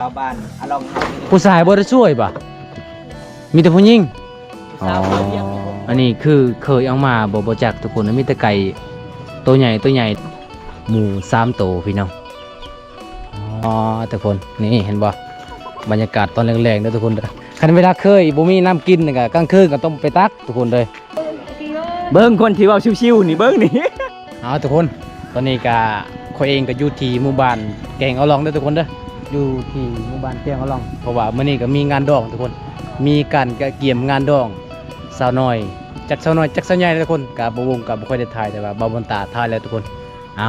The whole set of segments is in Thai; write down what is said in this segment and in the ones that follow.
ชาวบ้านอารมณ์ ผู้ชายบ่ได้ช่วยป่ะมีแต่ผู้หญิงอ๋อ สาวเขาเลี้ยง อันนี้คือเคยเอามาบ่จักทุกคนมีแต่ไก่ตัวใหญ่หมู3 ตัวพี่น้องอ๋อทุกคนนี่เห็นบ่บรรยากาศตอนแรงๆเด้อทุกคนเด้อคันเวลาเคยบ่มีน้ำกินนี่ก็กลางคืนก็ต้องไปตักทุกคนเลย เบิ้งคนที่ว่าชิวๆนี่เบิ้งนี่ เอาทุกคนตอนนี้ก็ข้อยเองก็อยู่ที่หมู่บ้านแกงเอาลองเด้อทุกคนเด้ออยู่ที่หมู่บ้านแกงเอาลองเพราะว่ามื้อนี้ก็มีงานดองทุกคนมีการกะเกี่ยมงานดองสาวน้อยจักสาวน้อยจักสาวใหญ่ทุกคนก็บ่วงก็บ่ค่อยได้ถ่ายแต่ว่าบ่าวบนตาถ่ายแล้วทุกคนเอา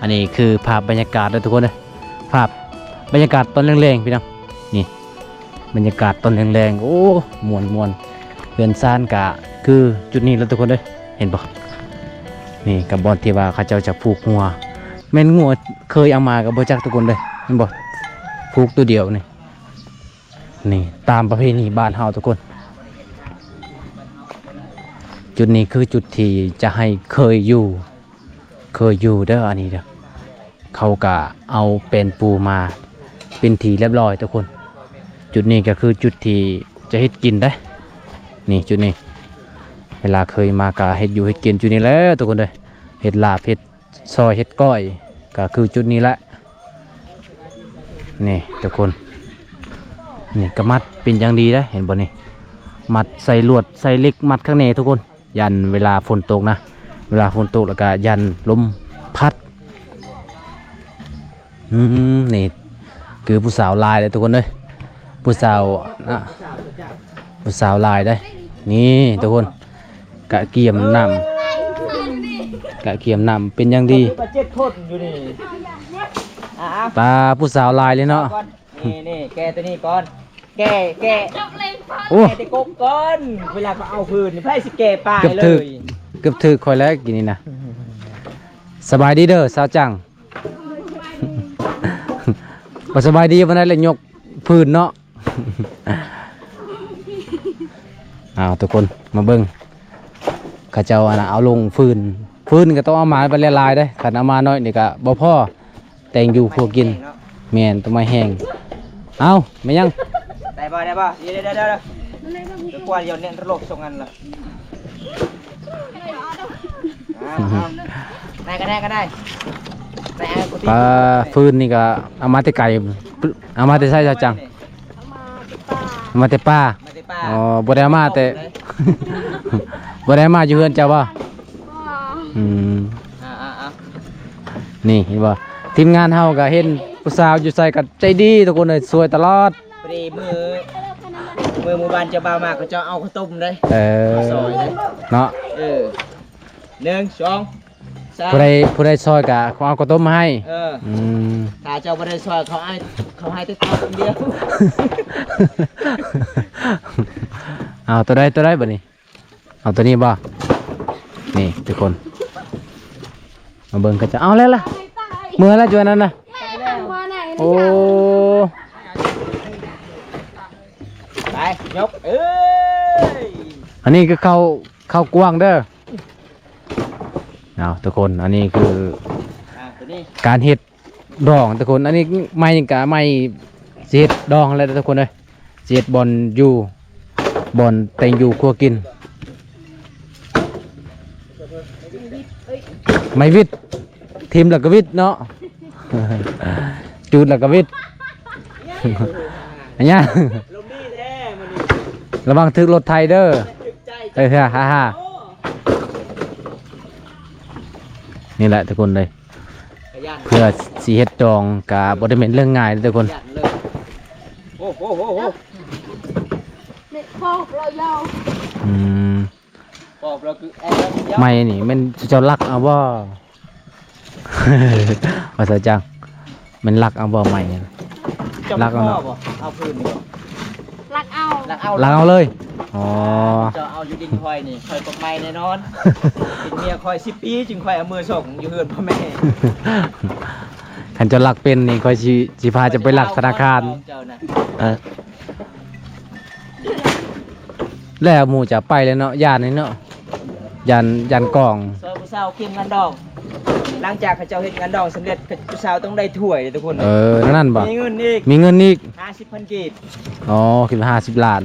อันนี้คือภาพบรรยากาศเด้อทุกคนเด้อภาพบรรยากาศตอนแรงๆพี่น้องนี่บรรยากาศตอนแรงๆโอ้ม่วนเฮือนซ่านก็คือจุดนี้แล้วทุกคนเด้อเห็นบ่นี่กับบอลที่ว่าเขาเจ้าจะผูกงัวแม่นงัวเคยเอามากับบ่จักทุกคนเลยเห็นบ่ผูกตัวเดียวนี่ตามประเพณีบ้านเฮาทุกคนจุดนี้คือจุดที่จะให้เคยอยู่เด้ออันนี้เด้อเขาก็เอาเป็นปูมาเป็นทีเรียบร้อยทุกคนจุดนี้ก็คือจุดที่จะเฮ็ดกินได้นี่จุดนี้เวลาเคยมากะเฮ็ดอยู่เฮ็ดกินจุดนี้แล้วทุกคนเลยเฮ็ดลาบเฮ็ดซอยเฮ็ดก้อยก็คือจุดนี้แหละนี่ทุกคนนี่ก็มัดเป็นอย่างดีได้เห็นบ่นี่มัดใส่ลวดใส่เหล็กมัดข้างในทุกคนยันเวลาฝนตกนะเวลาฝนตกแล้วก็ยันลมพัดนี่คือผู้สาวลายเลยทุกคนเลยผู้สาวลายได้นี่ทุกคนกะเกียมน้ำเป็นอย่างดี ประเจ็ดคนอยู่นี่ ปลาผู้สาวลายเลยเนาะ นี่แกตัวนี้ก่อนแก โอ้ ตะกบก่อนเวลาเขาเอาพื้นนี่ไพ่สิแกปลาย เกือบ เล ถึก ย เกือบถึกคอยแล้วกินนี่นะสบายดีเด้อสาวจัง บ่สบายดีวันนั้นเลยยกพื้นเนาะ เอาทุกคนมาเบิ่งข้าเจ้าน่ะเอาลงฟืนก็ต้องเอามาไปละลายได้ขันเอามาน้อยนี่ก็บ่พอแต่งอยู่พวกกินแม่นต้องมาแห้งเอาไม่ยัง ได้ป่ะเดี๋ยวกว่าเดี๋ยวเนี่ยตลกส่งกันละได้ก็ได้ได้ปลาฟืนนี่ก็เอามาแต่ไก่เอามาแต่ไส้ชาวจังเอามาแต่ป้าอ๋อบ่ได้เอามาแต่ บ่ได้เอามาอยู่เฮือนเจ้าบ่นี่เห็นบ่ทีมงานเฮาก็เห็นผู้สาวอยู่ใส่กันใจดีทุกคนเลยสวยตลอดพอดีมือหมู่บ้านจะบ่าวมากก็จะเอาข้าวต้มเลยซอยเลย เนาะ1 2 3ผู้ใดซอยก็เขาเอาข้าวต้มมาให้ถ้าเจ้าบ่ได้ซอยเขาให้แต่ข้าวคนเดียว เอาตัวใดบัดนี้เอาตัวนี้บ่นี่ทุกคนมาเบิ่งก็จะเอาแล้วล่ะเมื่อแล้วจวนนั้นน่ะโอ้ ไปยกเอ้ย อันนี้คือเข้ากว้างเด้อเอาทุกคนอันนี้คือการเฮ็ดดองทุกคนอันนี้ไม่กะไม่เฮ็ดดองอะไรทุกคนเลยเฮ็ดบอลอยู่บอลแต่งอยู่ครัวกินไม่วิทย์ทีมหลักวิทย์เนาะ จูดหลักวิทย์ อันนี้ระวังถึกรถไทยเด้อฮ่านี่แหละทุกคนเลยเพื่อสีเฮ็ดดองกับบริเวณเรื่องง่ายทุกคนโอ้พอเรายาวไม่นี่มันจะลักเอาบ่ ภาษาจังมันลักเอาบ่ไม่ลักเอาเนาะเอาพื้นลักเอาเลยอ๋อจะเอาอยู่ดินคอยนี่คอยตกไม้แน่นอนกินเมียคอย10 ปีจึงคอยเอามือส่งอยู่เฮือนพ่อแม่ขันจะลักเป็นนี่คอยสิพาจะไปลักธนาคารแล้วหมู่จะไปเลยเนาะย่านนี่เนาะยันกล่องซอยผู้สาวกินกันดอกล ลังจากเขาเจ้าเฮ็ดงานดองสำเร็จผู้สาวต้องได้ถ้วยเลยทุกคน นั่นบ่ มีเงินอีก มีเงินอีก 50,000 กีบ อ๋อคิดว่า50 ล้าน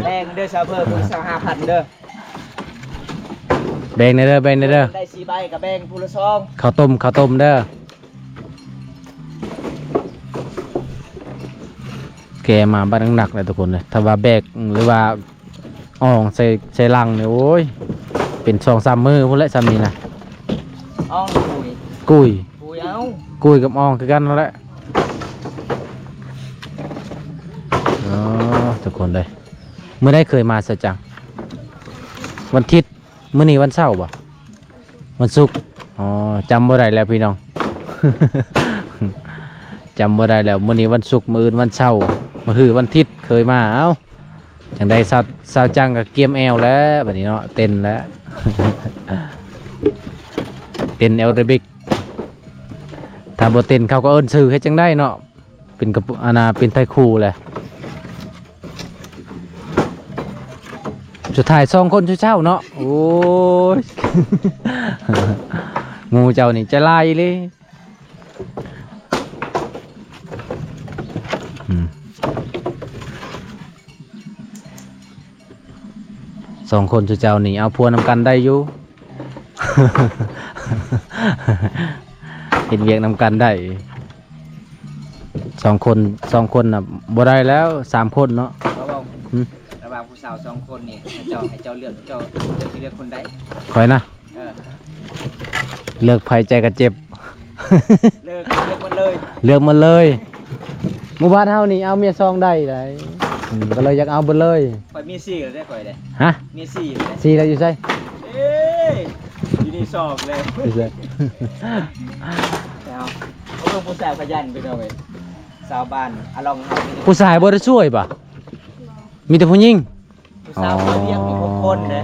แรงเด้อชาวเพิ่มผู้สาว5,000เด้อ แบ่งในเด้อแบ่งในเด้อ ได้4ใบกับแบ่งผู้ละซอง ข้าวต้มเด้อแกมาบ้านหนักๆเลยทุกคนเลยถ้าว่าแบกหรือว่าอ่องใส่ลังเนี่ยโอ้ยเป็น2-3 มื้อพุ่นแหละซ้ำนี้นะ อ้องกุยเอา กุยกับอ่องคือกันนั่นแหละอ๋อทุกคนเลยเมื่อได้เคยมาสัจจังวันอาทิตย์มื้อนี้วันเสาร์บ่วันศุกร์อ๋อจำบ่ได้แล้วพี่น้อง จำบ่ได้แล้วมื้อนี้วันศุกร์มื้ออื่นวันเสาร์มื้อฮือวันอาทิตย์เคยมาเอ้าจังได้สาวจังกับเกมแอลแล้วบัดนี้เนาะเต้นแล้ว เต้นแอโรบิกถ้าบ่เต้นเขาก็เอิ้นชื่อเฮ็ดจังได้เนาะเป็นกับเป็นไทครูแหละสุดท้าย2 คนเช้าๆเนาะโอ้ย งูเจ้านี่ใจลายเลย2 คนเจ้านี่เอาพัวนำกันได้อยู่ เห็นเวียกนำกันได้2 คนน่ะบ่ได้แล้ว3 คนเนาะ ระหว่างผู้สาว2 คนนี่ให้เจ้าเลือกเจ้าสิเลือกคนใด คอยนะ เลือกภัยใจกระเจ็บ เลือกมันเลย เลือกมาเลยหมู่บ้านเฮานี่เอาเมียซองได้เลยก็เลยอยากเอาเบิดเลย ข่อยมี4แล้วได้ข่อยได้ ฮะ มี4เลย สีแล้วอยู่ไส เอ้ยอยู่นี่สอบเลย อยู่ไส เอาเพิ่งผู้สาวขยันไปเอาไว้สาวบ้านอารมณ์เฮามี ผู้ชายบ่ได้ช่วยป่ะมีแต่ผู้หญิง ผู้สาวเขาเรียกมี6 คนนะ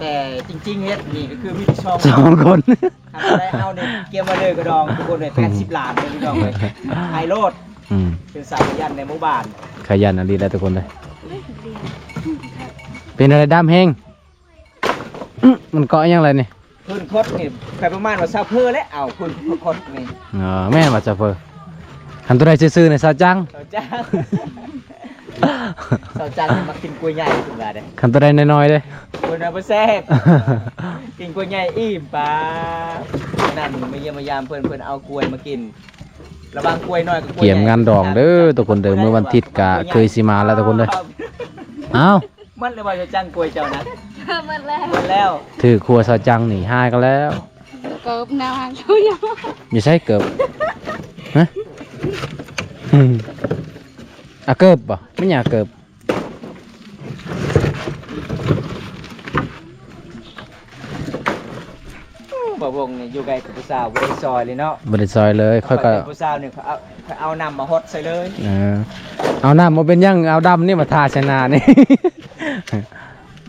แต่จริงๆเฮ็ดนี่ก็คือมีช่อง 2 คน ทำได้เอาเนี่ยเกียมมาเลยกระดองทุกคนเลย80 ล้านเลยกระดองเลยไฮโรดเป็นสาวขยันในหมู่บ้าน ขยันอันนี้ได้ทุกคนเลยเป็นอะไรดำแห้งมันเกาะยังไงนี่ พื้นคดนี่ใครประมาณว่าซาวเพอแล้วเอาพื้นคดนี่ อ๋อแม่มาจะเฟอคันตัวใดซื่อๆในซาจัง สาวจ้างสาวจ้างมากินกล้วยใหญ่ถึงว่าเด้ คันตัวใดน้อยๆเลย คนเอาไปแซ่บกินกล้วยใหญ่อิ่มปลานั่นมาเยี่ยมมายามเพิ่นเอากล้วยมากินระวังกล้วยน้อยกับกล้วย เกี่ยมงานดองเด้อทุกคนเด้อเมื่อวันอาทิตย์กะเคยสิมาแล้วทุกคนเด้อเอ้า มันเลยว่าจะจ้างกล้วยเจ้านะ มันแล้ว มันแล้ว ถือครัวซาจังนี่ห้ากันแล้ว เกิบแนวหางเขาอยู่ อย่าใช่เกิบฮะอะเกิบป่ะไม่อยากเกิบ บ่วงนี่อยู่ไกลกับผู้สาวบ่ได้ซอยเลยเนาะ บริซอยเลยค่อยก็ ผู้สาวนี่เขาเอาน้ำมาฮดใส่เลย เอาน้ำมาเป็นยังเอาดำนี่มาทาชนะนี่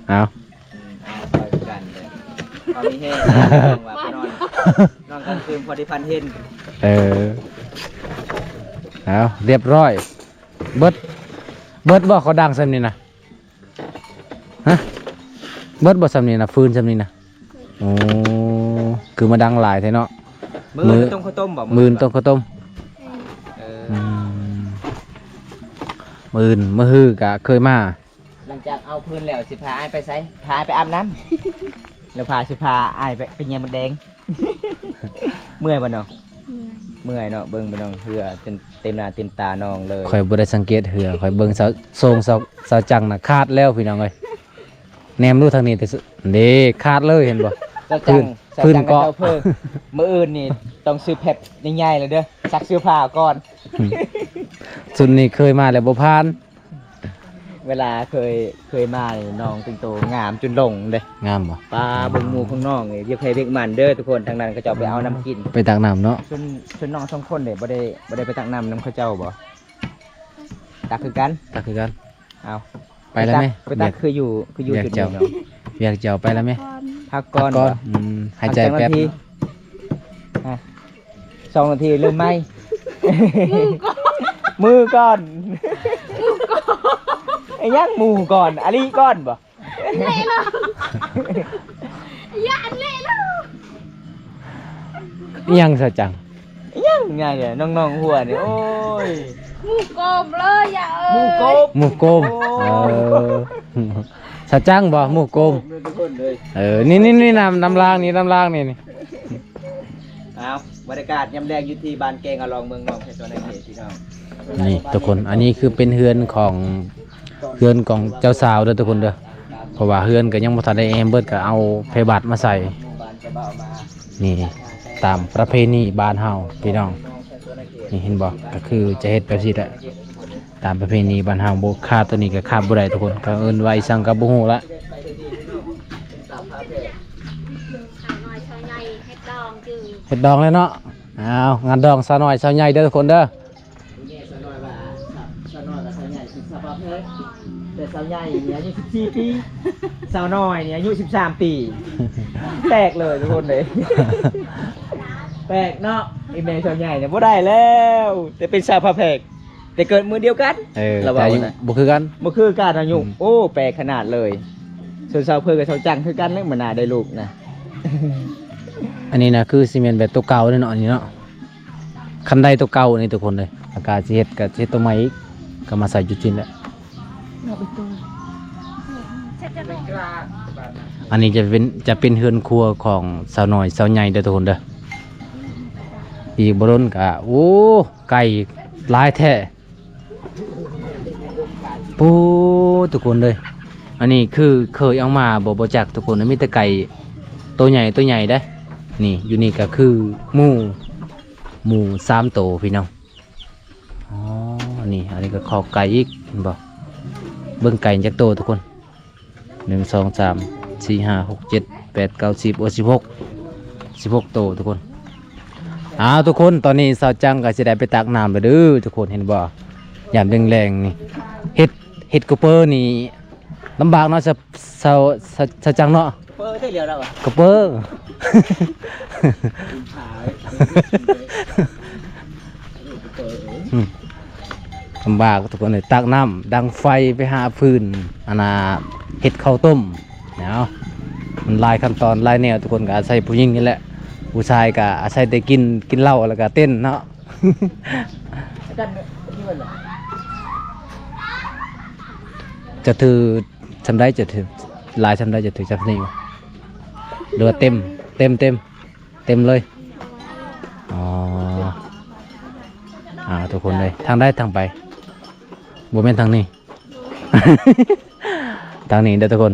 เอา ซอยกันเลยเอามีเฮว่าไปนอนกลางคืนพอดีพันเห็น เอาเรียบร้อยเบิดบ่เขาดังซ้ำนี่นะฮะเบิดบ่ซ้ำนี่นะฟืนซ้ำนี่นะโอ้คือมาดังหลายแท้เนาะ มือต้มข้าวต้มบ่ มือต้มข้าวต้มมือฮือกะเคยมา หลังจากเอาพื้นแล้วสิพาอ้ายไปไสพาอ้ายไปอาบน้ำแล้วพาสิพาอ้ายไปเยี่ยมมดแดง เมื่อยบ่เนาะเมื่อยเนาะเบิ่งบ่น้องเหือจนเต็มหน้าเต็มตาน้องเลย ข่อยบ่ได้สังเกตเหือข่อยเบิ่งสาวจังน่ะขาดแล้วพี่น้องเอ้ยแนมดูทางนี้แต่นี่ขาดเลยเห็นบ่ เจ้าจัง พื้น เจ้า เกาะ เพิ่งมื้ออื่นนี่ต้องซื้อแพ็คใหญ่ๆเลยเด้อซักเสื้อผ้าก่อน สุดนี้เคยมาแล้วบ่ผ่าน เวลาเคยมานี่น้องติงโตงามจนหลงเด้ งามบ่ ปลาเบิ่งหมู่ของน้องนี่เรียกให้เรียกมันเด้อทุกคนทางนั้นก็จะเอาไปเอาน้ำกิน ไปตักน้ำเนาะ ส่วนน้องสองคนเนี่ยบ่ได้ไปตักน้ำน้ำเขาเจ้าบ่ตักคือกัน ตักคือกัน เอา ไปแล้วไหม ไปตักคืออยู่จุดนี้เนาะ อยากจะเอาไปแล้วไหม พักก่อน ก่อน บ่ หายใจแป๊บ 2 นาทีลืมไหมมือก่อนไอ้ยังมือก่อนอะลีก่อนบ่ เละเนาะอย่าเละเนาะ อิหยังซะจัง ยังไงเนี่ยน้องๆหัวนี่โอ้ย หมูกรอบเลยอย่าเอ้ย หมูกบ หมูโกมซะจังบ่หมูโกม ทุกคนเลย นี่น้ำล้างนี่นี่ เอาบรรยากาศยามแรกอยู่ที่บ้านแกงอลองเมืองนองเพชรในเขตพี่น้อง นี่ทุกคนอันนี้คือเป็นเฮือนของเจ้าสาวเด้อทุกคนเด้อเพราะว่าเฮือนก็ยังบ่ทันได้แอมเบิดก็เอาเพบัตรมาใส่ หมู่บ้านจะเบามา นี่ตามประเพณีบ้านเฮาพี่น้องนี่เห็นบ่ก็คือจะเฮ็ดแบบนี้แหละตามประเพณีบ้านเฮาบ่ขาดตัวนี้ก็ขาดบ่ได้ทุกคนก็เอิ้นว่าอีสังก็บ่ฮู้ละ สาวน้อยชาวใหญ่เฮ็ดดองจือ เฮ็ดดองเลยเนาะอ้าวงานดองสาวน้อยสาวใหญ่เด้อทุกคนเด้อ นี่สาวน้อยว่าสาวน้อยกับสาวใหญ่คือสภาพเลยแต่สาวใหญ่เนี่ยอายุ14ปีสาวน้อยเนี่ยอายุ13ปีแตกเลยทุกคนเลย แปลกเนาะไอแม่สาวใหญ่เนี่ยบ่ได้แล้วแต่เป็นสาวพระแพกแต่เกิดมือเดียวกัน แต่อายุบ่คือกัน บ่คือการอายุโอ้แปลกขนาดเลยส่วนสาวเพื่อกับสาวจังคือกันเลยเหมือนน่าได้ลูกนะ อันนี้นะคือซีเมนต์แบบตัวเก่าเลยเนาะอันนี้เนาะคันใดตัวเก่านี่ทุกคนเลยอากาศสิเฮ็ดก็สิเฮ็ดตัวใหม่อีกก็มาใส่จุดจินแหละ เช็ดจะดอง อันนี้จะเป็นเฮือนครัวของสาวน้อยสาวใหญ่เด้อทุกคนเด้ออีกบ่ล้นก็โอ้ไก่หลายแท้ปูทุกคนเลยอันนี้คือเคยเอามาบ่จักทุกคนมีแต่ไก่ตัวใหญ่ได้นี่อยู่นี่ก็คือหมู3ตัวพี่น้องอ๋ออันนี้ก็ขอไก่อีกเห็นบ่เบิ่งไก่จักโตวทุกคน1 2 3 4 5 6 7 8 9 10โอ้16โตวทุกคนทุกคนตอนนี้สาวจังก็สิได้ไปตักน้ำแล้วเด้อทุกคนเห็นบ่ยามแรงๆนี่เฮ็ดกระเปอร์นี่ลำบากเนาะสาวจังเนาะ เปิดได้เดียวแล้วอ่ะ กระเปอร์ ลำบากทุกคนเลยตักน้ำดังไฟไปหาฟืนเห็ดข้าวต้มเนาะมันหลายขั้นตอนหลายแนวทุกคนก็อาศัยผู้หญิงนี่แหละผู้ชายก็อาศัยแต่กินเหล้าแล้วก็เต้นเนาะ กันที่มัน จะถือทำได้จะถือลายทำได้จะถือจำนี่วะเรือว่าเต็มเลยอ๋อทุกคนเลยทางได้ทางไปบ่แม่นทางนี้ ทางนี้เด้อทุกคน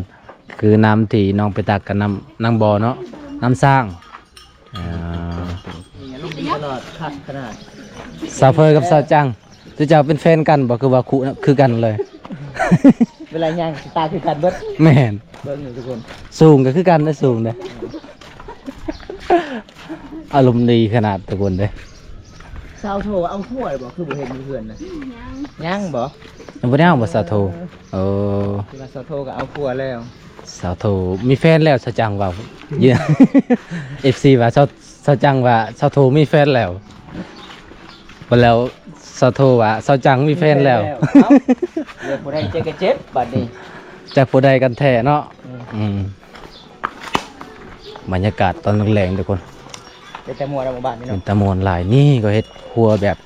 คือน้ำที่น้องไปตักกับน้ำบ่อเนาะน้ำสร้างลูกดีตลอดคักขนาด สาวเฟยกับสาวจังจะเป็นแฟนกันบ่คือว่าคู่คือกันเลย เวลาย่างตาคือกันเบิด แม่น เบิ้งอยู่ทุกคน สูงก็คือกันนะสูงเลย อารมณ์ดีขนาดทุกคนเลย สาวโทเอาทั่วเลยบอกคือบ่เห็นมีเพื่อนนะยังบ่ ยังไม่ได้เอาบทสาวโทคือว่าสาวโทก็เอาทั่วแล้ว สาวโทมีแฟนแล้วสาวจังว่าเยอะ FC ว่าสาวจังว่าสาวโทมีแฟนแล้วพอแล้วสาวโทว่าสาวจังมีแฟนแล้ว เดี๋ยวผู้ใดเจอกันเจ็บบัดนี้ จากผู้ใดกันแท้เนาะบรรยากาศตอนแรงๆทุกคน เป็นแต่มัวในหมู่บ้านนี่ เป็น เนาะ ตะมวนหลายนี่ก็เฮ็ดครัวแบบ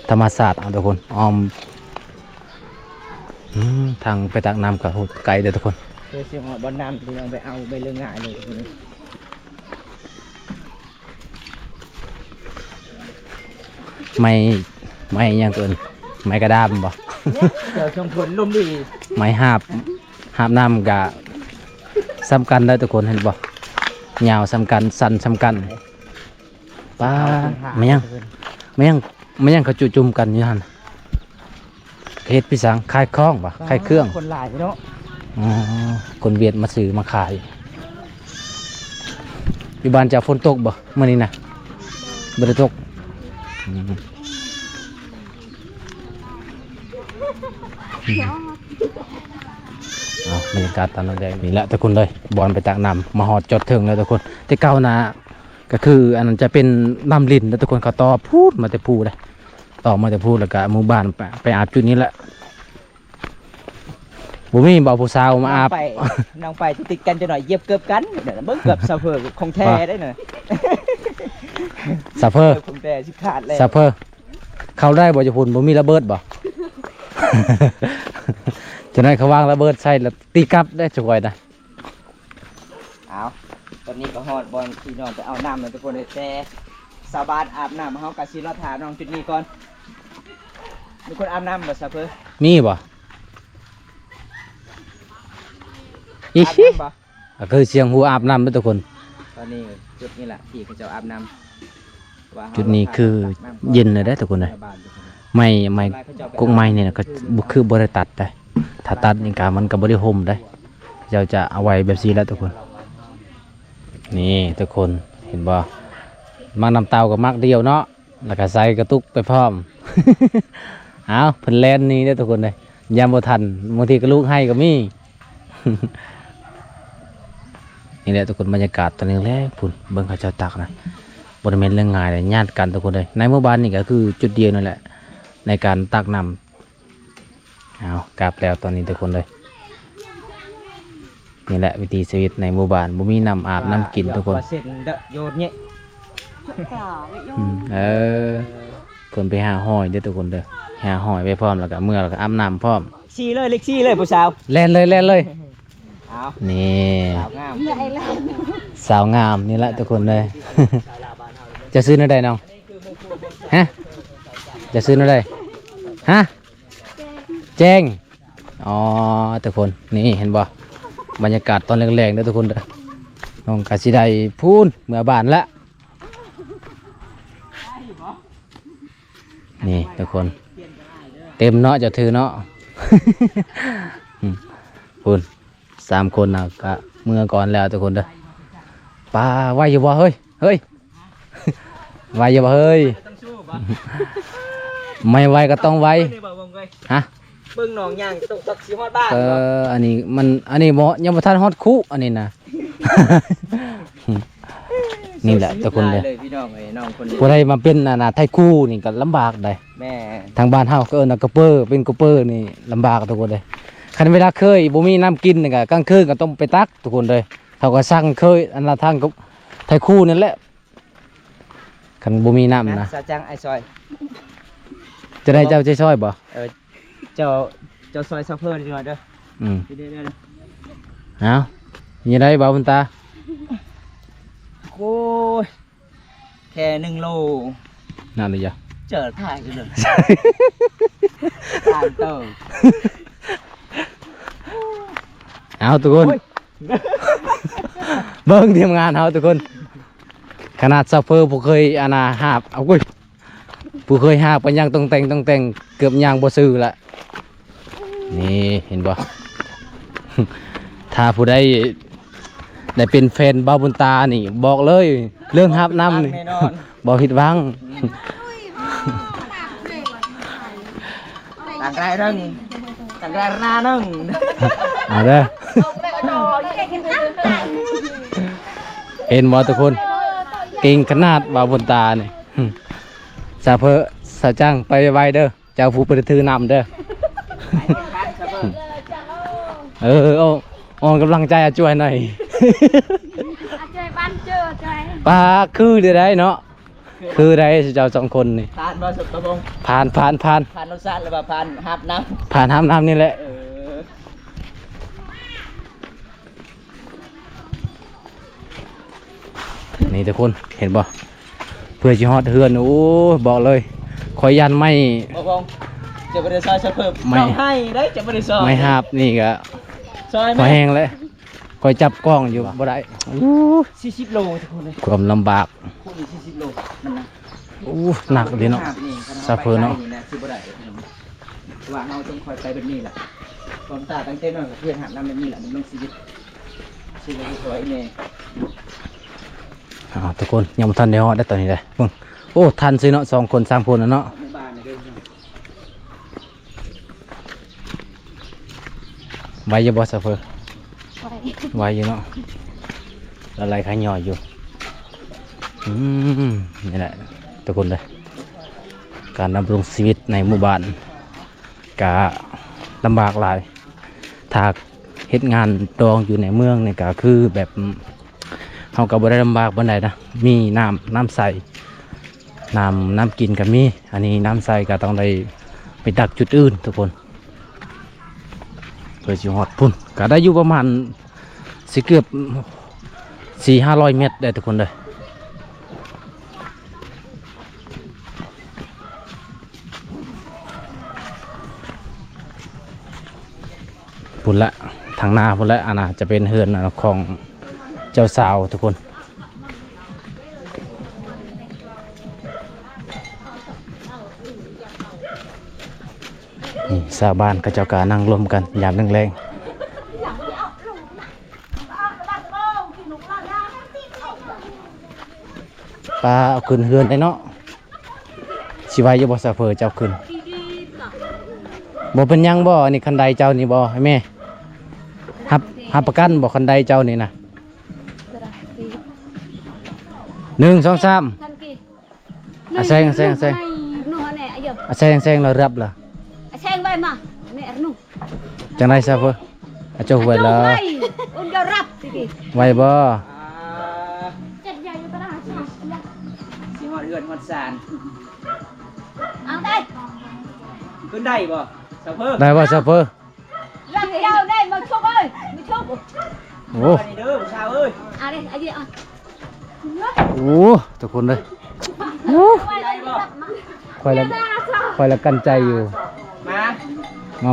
ธรรมศาสตร์เอาทุกคนทางไปตักน้ำกับไกลเด้อทุกคน เดี๋ยวสิหอดบ่อน้ำที่ยังไปเอาไปเรื่องง่ายเลยทุกคน ไม่ยังเกินไม้กระดามบ่ เดี๋ยวชมผลลมดี ไม้หาบน้ำกะสำคัญได้ทุกคนเห็นบ่ยาวสำคัญสั้นสำคัญป้าไม่ยังเขาจุ่มกันอยู่หั่นเฮ็ดพี่สังขายของบ่ขายเครื่อง คนหลายเนาะ คนเวียดมาซื้อมาขายอยู่บ้านจะฝนตกบ่มื้อนี้นะบ่ได้ตกบรรยากาศตอนแรกนี่แหละทุกคนเลยบอลไปตักน้ำมาหอดจดถึงเลยทุกคนที่เก้านะก็คืออันนั้นจะเป็นน้ำลิ้นแล้วทุกคนเขาต่อพูดมาแต่พูดเลยต่อมาแต่พูดแล้วก็หมู่บ้านไปอาบจุดนี้แหละบุมีบอกผู้สาวมาอาบ น้องไปติดกันจะหน่อยเย็บเกือบกันเดี๋ยวเบิ่งเกือบซาเฟอร์ของแท้ได้หน่อย ซัฟเฟอร์ ผมแต่สิขาดแล้ว ซัฟเฟอร์เข้าได้บ่จะพุ่นบ่มีระเบิดบ่ ฉะนั้นเขาวางระเบิดใส่แล้วตีกลับได้สวยนะ เอาตอนนี้ก็ฮอดบอลพี่น้องไปเอาน้ำแล้วทุกคนเลยแต่สาวบ้านอาบน้ำเฮากะสิรอถาน้องจุดนี้ก่อนมีคนอาบน้ำบ่ซะเพิ่น มีบ่อี อาบ ชิ น้ำบ่ ก็คือเสียงหูอาบน้ำเด้อทุกคน ตอนนี้จุดนี้แหละที่เขาเจะอาบน้ำว่าเฮา จุดนี้คือเย็นเลยได้อทุกคนเลยไม่กุ้งไม้นี่นะก็บ่คือบ่ได้ตัดได้ถ้าตัดนี่ก็มันก็บ่ได้ห่มได้เราจะเอาไว้แบบนี้แล้วทุกคน นี่ทุกคนเห็นบ่มักน้ำเต้ากับมักเดียวเนาะแล้วก็ใส่กระตุกไปพร้อม เอาเพิ่นแล่นนี่เด้อทุกคนเลยยามบ่ทันบางทีก็ลูกให้ก็มี นี่แหละทุกคนบรรยากาศตอนนี้แรกพุ่นเบิ่งเขาเจ้าตักนะบ่ได้แม่นเรื่องง่ายเลยญาติกันทุกคนเลยในหมู่บ้านนี่ก็คือจุดเดียวนั่นแหละในการตักน้ำเอากลับแล้วตอนนี้ทุกคนเลยนี่แหละวิถีชีวิตในหมู่บ้านบ่มีน้ำอาบน้ำกินทุกคน ว่าเส้นเด้อโยนเนี่ย เพิ่นไปหาหอยเด้อทุกคนเด้อหาหอยไปพร้อมแล้วก็เมื่อแล้วก็อาบน้ำพร้อม ซี่เลยเล็กซี่เลยผู้สาว แล่นเลยแล่นเลย เอา นี่ สาวงาม สาวงามนี่แหละทุกคนเลย จะซื้อเท่าใดน้องฮะจะซื้อเท่าใดฮะแจ้งอ๋อทุกคนนี่เห็นบ่บรรยากาศตอนแรงๆเด้อทุกคนเด้อน้องกะสิได้พูนเมื่อบ้านละนี่ทุกคนเต็มเนาะจะถือเนาะ พูน3 คนนะก็เมื่อก่อนแล้วทุกคนเด้อปลาไหวอยู่บ่เฮ้ยเฮ้ย ไหวอยู่บ่เฮ้ย ต้องสู้บ่ ไม่ไหวก็ต้องไหวฮะ เบิ่งหนองย่างตกสิฮอดบ้าน อันนี้มันอันนี้บ่ยังบ่ทันฮอดคุอันนี้นะ นี่แหละทุกคนเลย พี่น้องเอ้ยน้องคนนี้ ผู้ใดมาเป็นไทคู่นี่ก็ลำบากได้ แม่ ทางบ้านเฮาก็เอิ้นว่ากระเปอร์เป็นกระเปอร์นี่ลำบากทุกคนเลยคันเวลาเคยบ่มีน้ำกินนี่ก็กลางคืนก็ต้องไปตักทุกคนเลยเขาก็สั่งเคยอันละทางก็ไทคู่นั่นแหละคันบ่มีน้ำนะ สาจังไอ้ซอย จะได้เจ้าใจช่วยบ่ เจ้าซอยซัพเปอร์ดีกว่าเด้อ อืม เด้อ เอามีได้บ่าวบุญตา โอ้ยแค่1 โล นั่นเลยจ้ะ เจอถ่ายกันเลยถ่ายเตอ เอาทุกคนเบิ่งทีมงานเฮาทุกคนขนาดซัฟเฟอร์ผู้เคยหาบเอากุ้ยผู้เคยหาบไปยังต้องแต่งเกือบยางบ่ซื้อละนี่เห็นบ่ ถ้าผู้ใดได้เป็นแฟนบ่าวบุญตานี่บอกเลยเรื่องหาบน้ำนี่ แน่นอน บ่ผิดหวัง ต่างไรเรื่องต่างไรหน้านึง เอาเด้อเห็นบ่ทุกคนเก่งขนาดบ่าวบุญตานี่ ซาเพอสาจ้างไปไวเด้อเจ้าผู้ประถือนำเด้อ เอากำลังใจอาช่วยหน่อย ใจบ้านเจอใจ ปลาคือได้เนาะคือได้เจ้า2 คนนี่ ผ่านมาสุดตะบง ผ่าน ผ่านรสชาติหรือว่าผ่านหับน้ ผ่านน้ำนี่แหละ ำ นี่ทุกคนเห็นบ่เพื่อจิฮอดเฮือนโอ้บอกเลยคอยยันไม่ ตะบงจะไปได้ซอยซัพเปอร์ ไม่ ต้องให้ได้จะไปได้ซอย ไม่หาบนี่ก็ ซอย พอแห้งเลยคอยจับกล้องอยู่บ่ได้ 40 โลทุกคนเลย ความลำบาก คู่นี้40 โลมันนะ หนักเลยเนาะ ซาเฟอร์เนาะ คือบ่ได้ว่าเราต้องคอยไปแบบนี้แหละตอนตาตั้งแต่น้อยกับเพื่อนหับน้ำแบบนี้แหละมันต้องชีวิตสวยๆเนี่ย ทุกคนยังบ่ทันได้ฮอดได้ตอนนี้เลยเบิ่งโอ้ทันสิเนาะ2 คน 3 คนน่ะเนาะ ในบ้านเนี่ยเด้อ ไว้อยู่บ่ซาเฟอร์ไว้อยู่เนาะละลายขายย่อยอยู่นี่แหละทุกคนเลยการดำรงชีวิตในหมู่บ้านก็ลำบากหลายถ้าเฮ็ดงานดองอยู่ในเมืองนี่ก็คือแบบ เขาก็บ่ได้ลำบากปานใดนะมีน้ำใสน้ำกินก็มีอันนี้น้ำใสก็ต้องได้ไปดักจุดอื่นทุกคนเพื่อสิฮอดพุ่นก็ได้อยู่ประมาณสิเกือบ400-500 เมตรได้ทุกคนเลยพุ่นละทางหน้าพุ่นละอันน่ะจะเป็นเฮือนของเจ้าสาวทุกคนนี่ชาวบ้านก็เจ้ากานั่งรวมกันยามแรงๆปลาเอาขึ้นเฮือนได้เนาะสิไว้อยู่บ่ซะเฟอเจ้าขึ้นบ่เป็นหยังบ่นี่คันใดเจ้านี่บ่ให้แม่หับประกันบ่คันใดเจ้านี่นะ1 2 3แซงเรารับล่ะจังได๋ซะเฟอเจ้าไว้ล่ะไว้บ่ สิฮอดเฮือนฮอดศาล เอาได้ ขึ้นได้บ่เซาเพิ่ม ได้บ่ซะเฟอ รักเจ้าได้มาชุบเอ้ยมาชุบ โอ้ นี่เด้อผู้ชาวเอ้ย เอาดิเอาดิเอา โหทุกคนเลยคอยละกันใจอยู่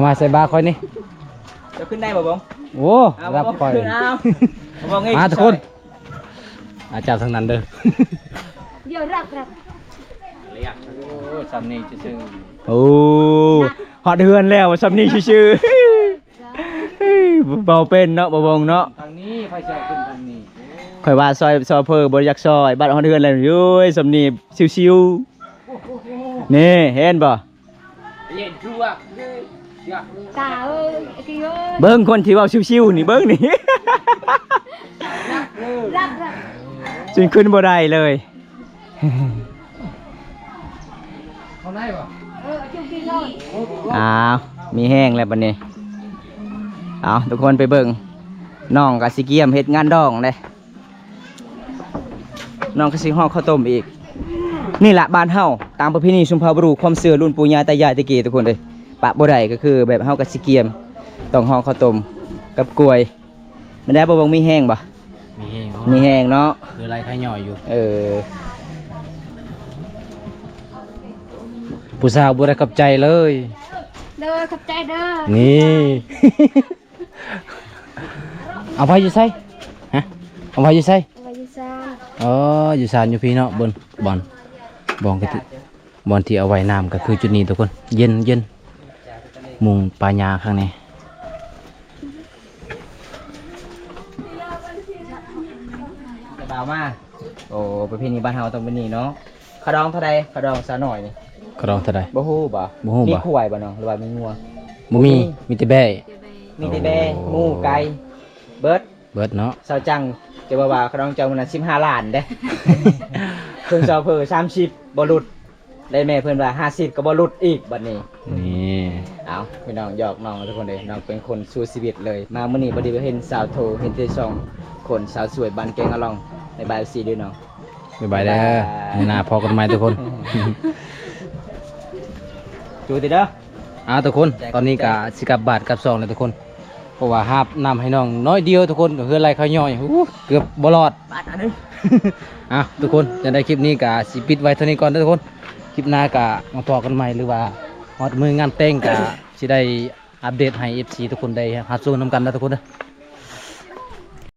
มาใส่บาคอยนี่ จะขึ้นได้บ่บง โอ้รับคอย มาทุกคนอาจารย์ทั้งนั้นเด้อ เดี๋ยวรับ โอ้ซ้ำนี่ซื่อ โอ้ฮอดเฮือนแล้วซำนี้ชื่อๆเบาเป็นเนาะบ่บงเนาะ ทางนี้ไฟเสียขึ้นทางนี้ ข่อยว่าซอยเพิ่นบ่อยากซอยบัดฮอดเฮือนแล้วโอ้ยซำนี้ชิวๆนี่เห็นบ่ เย็นชัว ตาเอ้ยกี่เอ้ย เบิ่งคนที่เว้าชิวๆนี่เบิ่งนี่ รับ จนขึ้นบ่ได้เลย เขาได้ป่ะ ชุบกินเลย อ้าวมีแห้งแล้วบัดนี้เอาทุกคนไปเบิ่งน้องก็สิเกียมเฮ็ดงานดองเลยน้องก็สิฮ้อข้าวต้มอีกนี่ล่ะบ้านเฮาตามประเพณีชุมพรบุรุษความเชื่อรุ่นปู่ย่าตายายตะกี้ทุกคนเลยปะบ่ได้ก็คือแบบเฮาก็สิเกียมต้องฮ้อข้าวต้มกับกล้วยมันได้บ่บ่มีแห้งบ่ มีแห้ง มีแห้งเนาะ คืออะไรใครหน่อยอยู่ ผู้สาวบุได้กับใจเลย เด้อขับใจเด้อ นี่ เอาไปอยู่ไสฮะเอาไปอยู่ไส ไปยูซ่า อ๋ออยู่ศาลอยู่พี่เนาะบนบอนก็ที่บอนที่เอาไว้น้ำก็คือจุดนี้ทุกคนเย็นมุงปลายาข้างใน จะบ่าวมาโอ้ประเพณีบ้านเฮาต้องเป็นนี่เนาะขะดองเท่าใดขะดองซะหน่อยนี่ กระดองเท่าใด บ่ฮู้บ่ บ่ฮู้บ่ มีขวายบ่เนาะหรือว่ามีงัว บ่มีแต่แบ่ มีแต่แบหมูไก่เบิด เบิดเนาะ เซาจังจะว่าขะดองเจ้ามันน่ะ15ล้านเด้ เพิ่นเซาเพิ่น30บ่หลุดได้แม่เพิ่นว่า50ก็บ่หลุดอีกบัดนี้ นี่ เอาพี่น้องหยอกน้องทุกคนเลยน้องเป็นคนสู้ชีวิตเลยมามื้อนี้บ่ได้ไปเห็นสาวโทเห็นแต่สองคนสาวสวยบ้านแกงอะลองในบายซีด้วยน้อง บ๊ายบายเด้อมื้อหน้าพอกันใหม่ทุกคน จูติเด้อ ทุกคนตอนนี้ก็สิกลับบาทกลับซองแล้วทุกคนเพราะว่าหาบน้ำให้น้องน้อยเดียวทุกคนก็คืออะไรเขาย่อยเกือบบ่รอด บาทอันนึง ทุกคนจะได้คลิปนี้ก็สิปิดไว้เท่านี้ก่อนเด้อทุกคนคลิปหน้าก็มาพอกันใหม่หรือว่าฮอดมืองานแต่งก็สิได้อัปเดตให้ FC ทุกคนได้รับชมนำกันนะทุกคนเด้อ